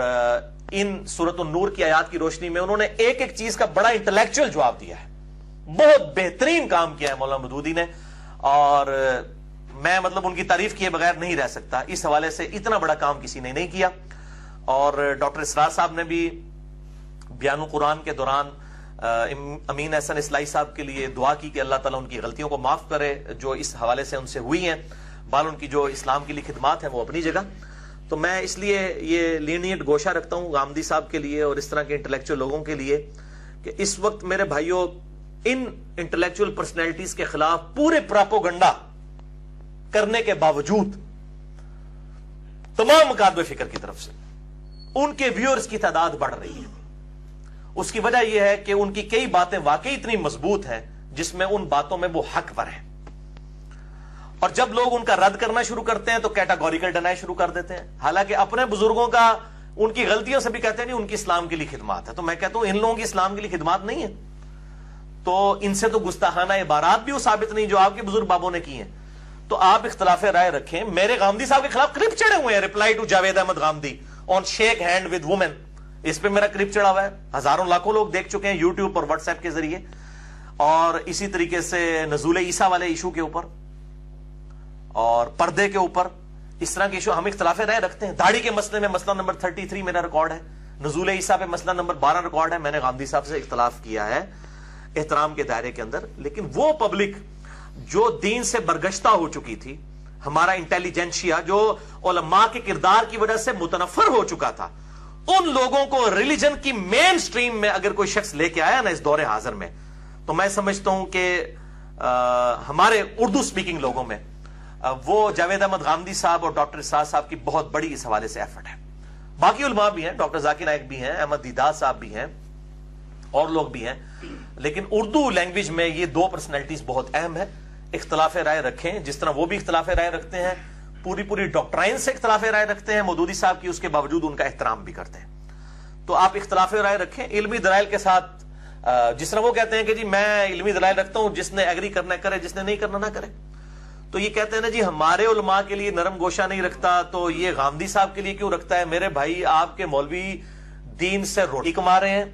ان سورۃ النور کی آیات کی روشنی میں انہوں نے ایک ایک چیز کا بڑا انٹلیکچوئل جواب دیا ہے. بہت بہترین کام کیا ہے مولانا مودودی نے، اور میں مطلب ان کی تعریف کیے بغیر نہیں رہ سکتا. اس حوالے سے اتنا بڑا کام کسی نے نہیں کیا. اور ڈاکٹر اسرار صاحب نے بھی بیان القرآن کے دوران امین احسن اسلائی صاحب کے لیے دعا کی کہ اللہ تعالیٰ ان کی غلطیوں کو معاف کرے جو اس حوالے سے ان سے ہوئی ہیں. بال ان کی جو اسلام کے لیے خدمات ہیں وہ اپنی جگہ. تو میں اس لیے یہ لینیٹ گوشہ رکھتا ہوں غامدی صاحب کے لیے اور اس طرح کے انٹلیکچوئل لوگوں کے لیے کہ اس وقت میرے بھائیوں ان انٹلیکچوئل پرسنالٹیز کے خلاف پورے پراپوگنڈا کرنے کے باوجود تمام مکاتب فکر کی طرف سے ان کے ویورز کی تعداد بڑھ رہی ہے. اس کی وجہ یہ ہے کہ ان کی کئی باتیں واقعی اتنی مضبوط ہیں جس میں ان باتوں میں وہ حق پر ہیں، اور جب لوگ ان کا رد کرنا شروع کرتے ہیں تو کیٹاگوریکل ڈینائی شروع کر دیتے ہیں. حالانکہ اپنے بزرگوں کا ان کی غلطیوں سے بھی کہتے ہیں نہیں ان کی اسلام کے لیے خدمات ہے. تو میں کہتا ہوں ان لوگوں کی اسلام کے لیے خدمات نہیں ہے تو ان سے تو گستاخانہ عبارات بھی وہ ثابت نہیں جو آپ کے بزرگ بابوں نے کی ہیں. تو آپ اختلاف رائے رکھیں. میرے غامدی صاحب کے خلاف کلپ چڑھے ہوئے ہیں، reply to Javed Ahmad Ghamidi on shake hand with woman. اس پہ میرا کلپ چڑھا ہوا ہے، ہزاروں لاکھوں لوگ دیکھ چکے ہیں یوٹیوب اور واٹس ایپ کے ذریعے. اور اسی طریقے سے نزول عیسیٰ والے ایشو کے اوپر اور پردے کے اوپر اس طرح کے ایشو ہم اختلاف رائے رکھتے ہیں. داڑھی کے مسئلے میں مسئلہ نمبر 33 میرا ریکارڈ ہے، نزول عیسیٰ پہ مسئلہ نمبر 12 ریکارڈ ہے. میں نے غامدی صاحب سے اختلاف کیا ہے احترام کے دائرے کے اندر. لیکن وہ پبلک جو دین سے برگشتہ ہو چکی تھی، ہمارا انٹیلیجنشیا جو علماء کے کردار کی وجہ سے متنفر ہو چکا تھا، ان لوگوں کو ریلیجن کی مین سٹریم میں اگر کوئی شخص لے کے آیا نا اس دور حاضر میں، تو میں سمجھتا ہوں کہ ہمارے اردو سپیکنگ لوگوں میں وہ جاوید احمد غامدی صاحب اور ڈاکٹر اسرار صاحب کی بہت بڑی اس حوالے سے ایفرٹ ہے. باقی علماء بھی ہیں، ڈاکٹر ذاکر نائک بھی ہیں، احمد دیدار صاحب بھی ہیں، اور لوگ بھی ہیں. لیکن اردو لینگویج میں یہ 2 پرسنالٹیز بہت اہم ہے. اختلاف رائے رکھیں جس طرح وہ بھی اختلاف رائے رکھتے ہیں، پوری ڈاکٹرائن سے اختلاف رائے رکھتے ہیں مودودی صاحب کی، اس کے باوجود ان کا احترام بھی کرتے ہیں. تو آپ اختلاف رائے رکھیں علمی دلائل کے ساتھ. جس طرح وہ کہتے ہیں کہ جی میں علمی دلائل رکھتا ہوں، جس نے ایگری کرنا کرے، جس نے نہیں کرنا نہ کرے. تو یہ کہتے ہیں نا جی ہمارے علماء کے لیے نرم گوشہ نہیں رکھتا تو یہ غامدی صاحب کے لیے کیوں رکھتا ہے. میرے بھائی آپ کے مولوی دین سے روٹی کما رہے ہیں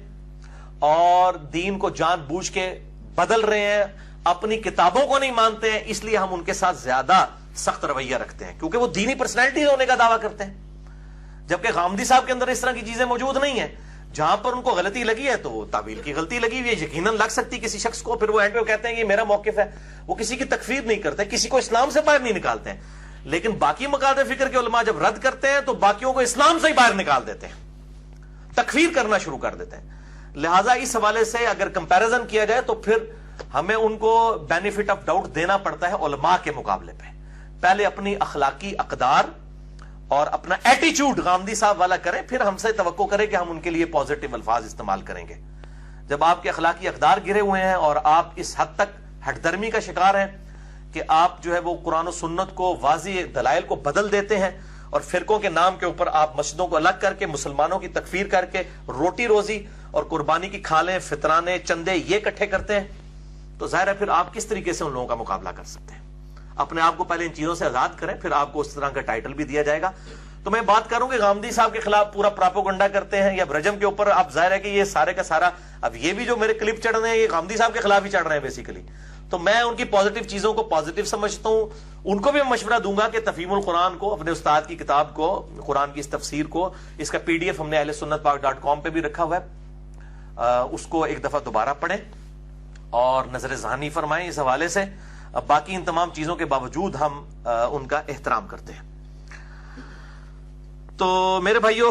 اور دین کو جان بوجھ کے بدل رہے ہیں، اپنی کتابوں کو نہیں مانتے ہیں، اس لیے ہم ان کے ساتھ زیادہ سخت رویہ رکھتے ہیں کیونکہ وہ دینی پرسنالٹی ہونے کا دعویٰ کرتے ہیں. جبکہ غامدی صاحب کے اندر اس طرح کی چیزیں موجود نہیں ہیں. جہاں پر ان کو غلطی لگی ہے تو وہ تعویل کی غلطی لگی ہوئی ہے، یقیناً لگ سکتی کسی شخص کو. پھر وہ اینڈ پہ کہتے ہیں یہ میرا موقف ہے. وہ کسی کی تکفیر نہیں کرتے، کسی کو اسلام سے باہر نہیں نکالتے ہیں. لیکن باقی مکاتب فکر کے علماء جب رد کرتے ہیں تو باقیوں کو اسلام سے ہی باہر نکال دیتے ہیں، تکفیر کرنا شروع کر دیتے ہیں. لہٰذا اس حوالے سے اگر کمپیریزن کیا جائے تو پھر ہمیں ان کو بینیفٹ آف ڈاؤٹ دینا پڑتا ہے علماء کے مقابلے پہ. پہلے اپنی اخلاقی اقدار اور اپنا ایٹیچیوڈ غامدی صاحب والا کریں، پھر ہم سے توقع کریں کہ ہم ان کے لیے پازیٹیو الفاظ استعمال کریں گے. جب آپ کے اخلاقی اقدار گرے ہوئے ہیں اور آپ اس حد تک ہٹ درمی کا شکار ہیں کہ آپ جو ہے وہ قرآن و سنت کو واضح دلائل کو بدل دیتے ہیں اور فرقوں کے نام کے اوپر آپ مسجدوں کو الگ کر کے مسلمانوں کی تکفیر کر کے روٹی روزی اور قربانی کی کھالیں، فطرانے، چندے یہ اکٹھے کرتے ہیں، تو ظاہر ہے پھر آپ کس طریقے سے ان لوگوں کا مقابلہ کر سکتے ہیں. اپنے آپ کو پہلے ان چیزوں سے آزاد کریں، پھر آپ کو اس طرح کا ٹائٹل بھی دیا جائے گا. تو میں بات کروں کہ غامدی صاحب کے خلاف پورا پراپوگنڈا کرتے ہیں یا رجم کے اوپر. اب ظاہر ہے کہ یہ سارے کا سارا اب یہ بھی جو میرے کلپ چڑھ رہے ہیں یہ غامدی صاحب کے خلاف ہی چڑھ رہے ہیں بیسیکلی. تو میں ان کی پازیٹیو چیزوں کو پازیٹیو سمجھتا ہوں. ان کو بھی میں مشورہ دوں گا کہ تفہیم القرآن کو، اپنے استاد کی کتاب کو، قرآن کی اس تفسیر کو، اس کا PDF ہم نے اہل سنت پاک .com پہ بھی رکھا ہوا ہے، اس کو ایک دفعہ دوبارہ پڑھیں اور نظر ذہانی فرمائیں اس حوالے سے. باقی ان تمام چیزوں کے باوجود ہم ان کا احترام کرتے ہیں. تو میرے بھائیوں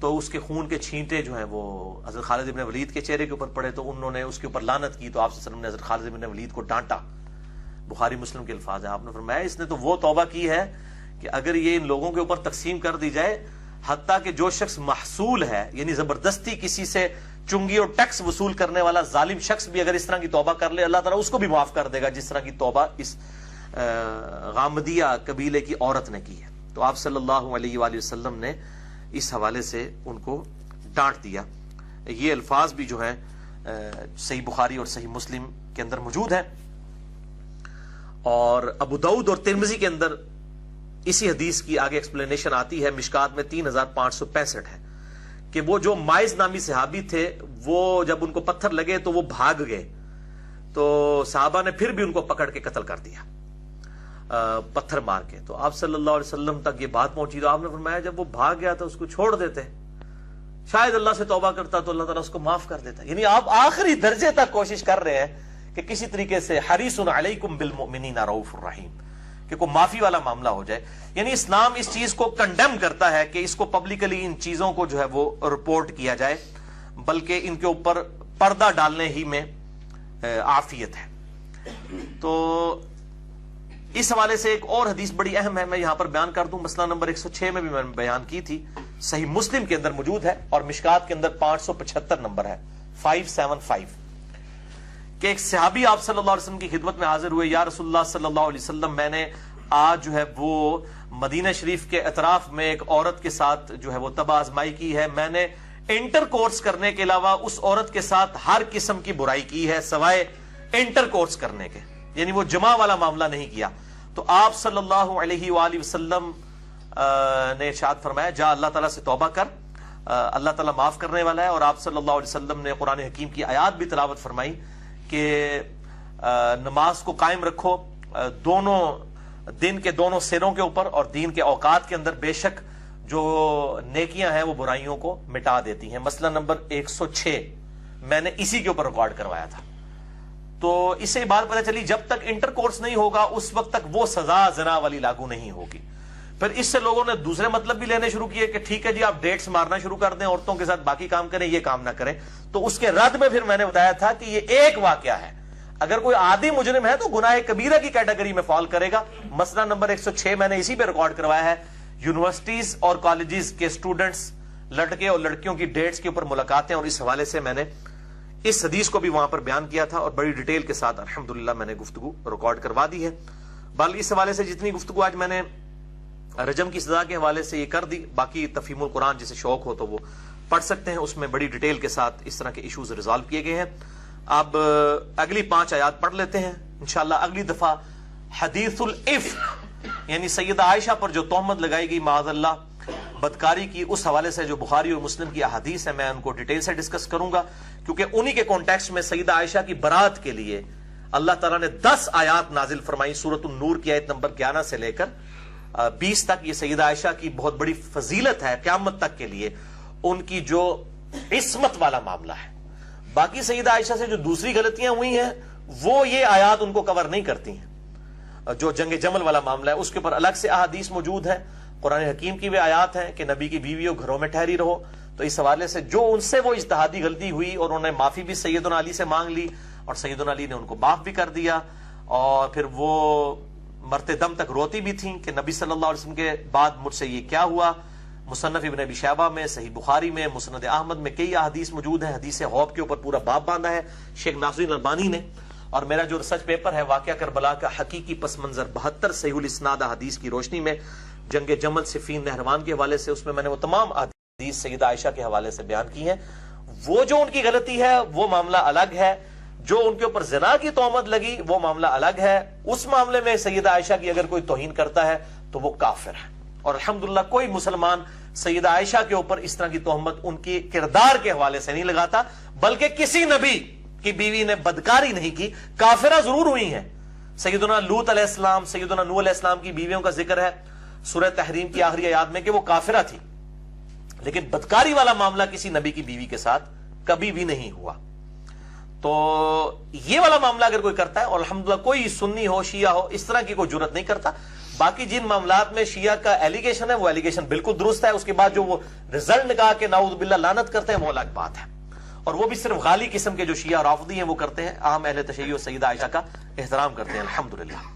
تو اس کے خون کے چھینٹے جو ہیں وہ حضرت خالد ابن ولید کے چہرے کے اوپر پڑے تو انہوں نے اس کے اوپر لعنت کی، تو آپ صلی اللہ علیہ وسلم نے حضرت خالد ابن ولید کو ڈانٹا. بخاری مسلم کے الفاظ ہیں. آپ نے فرمایا اس نے تو وہ توبہ کی ہے کہ اگر یہ ان لوگوں کے اوپر تقسیم کر دی جائے، حتیٰ کہ جو شخص محصول ہے یعنی زبردستی کسی سے چنگی اور ٹیکس وصول کرنے والا ظالم شخص بھی اگر اس طرح کی توبہ کر لے، اللہ تعالیٰ اس کو بھی معاف کر دے گا جس طرح کی توبہ اس غامدیہ قبیلے کی عورت نے کی ہے. تو آپ صلی اللہ علیہ وآلہ وسلم نے اس حوالے سے ان کو ڈانٹ دیا. یہ الفاظ بھی جو ہیں صحیح بخاری اور صحیح مسلم کے اندر موجود ہیں، اور ابو داؤد اور ترمذی کے اندر اسی حدیث کی آگے ایکسپلینیشن آتی ہے. مشکات میں 3565 ہے کہ وہ جو مائز نامی صحابی تھے وہ جب ان کو پتھر لگے تو وہ بھاگ گئے، تو صحابہ نے پھر بھی ان کو پکڑ کے قتل کر دیا پتھر مار کے. تو آپ صلی اللہ علیہ وسلم تک یہ بات پہنچی تو آپ نے فرمایا جب وہ بھاگ گیا تو اس کو چھوڑ دیتے، شاید اللہ سے توبہ کرتا تو اللہ تعالیٰ اس کو معاف کر دیتا. یعنی آپ آخری درجے تک کوشش کر رہے ہیں کہ کسی طریقے سے حریص علیکم بالمؤمنین رؤوف الرحیم، کہ کوئی معافی والا معاملہ ہو جائے. یعنی اسلام اس چیز کو کنڈیم کرتا ہے کہ اس کو پبلکلی ان چیزوں کو جو ہے وہ رپورٹ کیا جائے، بلکہ ان کے اوپر پردہ ڈالنے ہی میں عافیت ہے. تو اس حوالے سے ایک اور حدیث بڑی اہم ہے، میں یہاں پر بیان کر دوں. مسئلہ نمبر 106 میں بھی میں نے بیان کی تھی، صحیح مسلم کے اندر موجود ہے اور مشکات کے اندر 575 نمبر ہے 575، کہ ایک صحابی آپ صلی اللہ علیہ وسلم کی خدمت میں حاضر ہوئے. یا رسول اللہ صلی اللہ علیہ وسلم، میں نے آج جو ہے وہ مدینہ شریف کے اطراف میں ایک عورت کے ساتھ جو ہے وہ طبع آزمائی کی ہے. میں نے انٹر کورس کرنے کے علاوہ اس عورت کے ساتھ ہر قسم کی برائی کی ہے سوائے انٹر کورس کرنے کے، یعنی وہ جماع والا معاملہ نہیں کیا. تو آپ صلی اللہ علیہ وآلہ وسلم نے ارشاد فرمایا جا اللہ تعالیٰ سے توبہ کر، اللہ تعالیٰ معاف کرنے والا ہے. اور آپ صلی اللہ علیہ وسلم نے قرآن حکیم کی آیات بھی تلاوت فرمائی کہ نماز کو قائم رکھو دونوں دن کے دونوں سروں کے اوپر اور دین کے اوقات کے اندر، بے شک جو نیکیاں ہیں وہ برائیوں کو مٹا دیتی ہیں. مسئلہ نمبر 106 میں نے اسی کے اوپر ریکارڈ کروایا تھا. تو اس سے بات پتہ چلی جب تک انٹر کورس نہیں ہوگا اس وقت تک وہ سزا زنا والی لاگو نہیں ہوگی. پھر اس سے لوگوں نے دوسرے مطلب بھی لینے شروع کیے کہ ٹھیک ہے جی آپ ڈیٹس مارنا شروع کر دیں، عورتوں کے ساتھ باقی کام کریں، یہ کام نہ کریں. تو اس کے رد میں پھر میں نے بتایا تھا کہ یہ ایک واقعہ ہے، اگر کوئی عادی مجرم ہے تو گناہ کبیرہ کی کیٹیگری میں فال کرے گا. مسئلہ نمبر 106 میں نے اسی پہ ریکارڈ کروایا ہے. یونیورسٹیز اور کالجز کے اسٹوڈنٹس لڑکے اور لڑکیوں کی ڈیٹس کے اوپر ملاقاتیں، اور اس حوالے سے میں نے اس حدیث کو بھی وہاں پر بیان کیا تھا اور بڑی ڈیٹیل کے ساتھ الحمدللہ میں نے گفتگو ریکارڈ کروا دی ہے. بلکہ اس حوالے سے جتنی گفتگو آج میں نے رجم کی سزا کے حوالے سے یہ کر دی، باقی تفہیم القرآن جسے شوق ہو تو وہ پڑھ سکتے ہیں، اس میں بڑی ڈیٹیل کے ساتھ اس طرح کے ایشوز ریزالو کیے گئے ہیں. اب اگلی 5 آیات پڑھ لیتے ہیں انشاءاللہ. اگلی دفعہ حدیث الافک یعنی سیدہ عائشہ پر جو تہمت لگائی گئی معاذ اللہ بدکاری کی، اس حوالے سے جو بخاری اور مسلم کی احادیث ہیں میں ان کو ڈیٹیل سے ڈسکس کروں گا، کیونکہ انہی کے کانٹیکسٹ میں سیدہ عائشہ کی برات کے لیے اللہ تعالیٰ نے 10 آیات نازل فرمائی. سورۃ النور کی آیت نمبر 11 سے لے کر 20 تک. یہ سیدہ عائشہ کی بہت بڑی فضیلت ہے قیامت تک کے لیے، ان کی جو عصمت والا معاملہ ہے. باقی سیدہ عائشہ سے جو دوسری غلطیاں ہوئی ہیں وہ یہ آیات ان کو کور نہیں کرتی ہیں. جو جنگ جمل والا معاملہ ہے اس کے اوپر الگ سے احادیث موجود ہیں، قرآن حکیم کی بھی آیات ہیں کہ نبی کی بیویوں گھروں میں ٹھہری رہو. تو اس حوالے سے جو ان سے وہ اجتہادی غلطی ہوئی اور انہوں نے معافی بھی سیدنا علی سے مانگ لی اور سیدنا علی نے ان کو معاف بھی کر دیا، اور پھر وہ مرتے دم تک روتی بھی تھیں کہ نبی صلی اللہ علیہ وسلم کے بعد مجھ سے یہ کیا ہوا. مصنف ابن ابی شیبہ میں، صحیح بخاری میں، مسند احمد میں کئی احادیث موجود ہیں. حدیث غوب کے اوپر پورا باب باندھا ہے شیخ ناصرالدین البانی نے. اور میرا جو ریسرچ پیپر ہے واقعہ کربلا کا حقیقی پس منظر 72 صحیح الاسناد حدیث کی روشنی میں جنگ جمل صفین نہروان کے حوالے سے، اس میں نے وہ تمام حدیث سیدہ عائشہ کے حوالے سے بیان کی ہیں. وہ جو ان کی غلطی ہے وہ معاملہ الگ ہے، جو ان کے اوپر زنا کی تہمت لگی وہ معاملہ الگ ہے. اس معاملے میں سیدہ عائشہ کی اگر کوئی توہین کرتا ہے تو وہ کافر ہے. اور الحمدللہ کوئی مسلمان سیدہ عائشہ کے اوپر اس طرح کی تہمت ان کی کردار کے حوالے سے نہیں لگاتا، بلکہ کسی نبی کی بیوی نے بدکاری نہیں کی. کافرہ ضرور ہوئی ہیں. سیدنا لوط علیہ السلام، سیدنا نوح علیہ السلام کی بیویوں کا ذکر ہے سورہ تحریم کی آخری آیات میں کہ وہ کافرہ تھی، لیکن بدکاری والا معاملہ کسی نبی کی بیوی کے ساتھ کبھی بھی نہیں ہوا. تو یہ والا معاملہ اگر کوئی کرتا ہے، اور الحمدللہ کوئی سنی ہو شیعہ ہو اس طرح کی کوئی جرت نہیں کرتا. باقی جن معاملات میں شیعہ کا ایلیگیشن ہے وہ ایلیگیشن بالکل درست ہے، اس کے بعد جو وہ رزلٹ نکال کے نعوذ باللہ لعنت کرتے ہیں وہ الگ بات ہے، اور وہ بھی صرف غالی قسم کے جو شیعہ رافضی ہیں وہ کرتے ہیں، عام اہل تشیع سیدہ عائشہ کا احترام کرتے ہیں الحمدللہ۔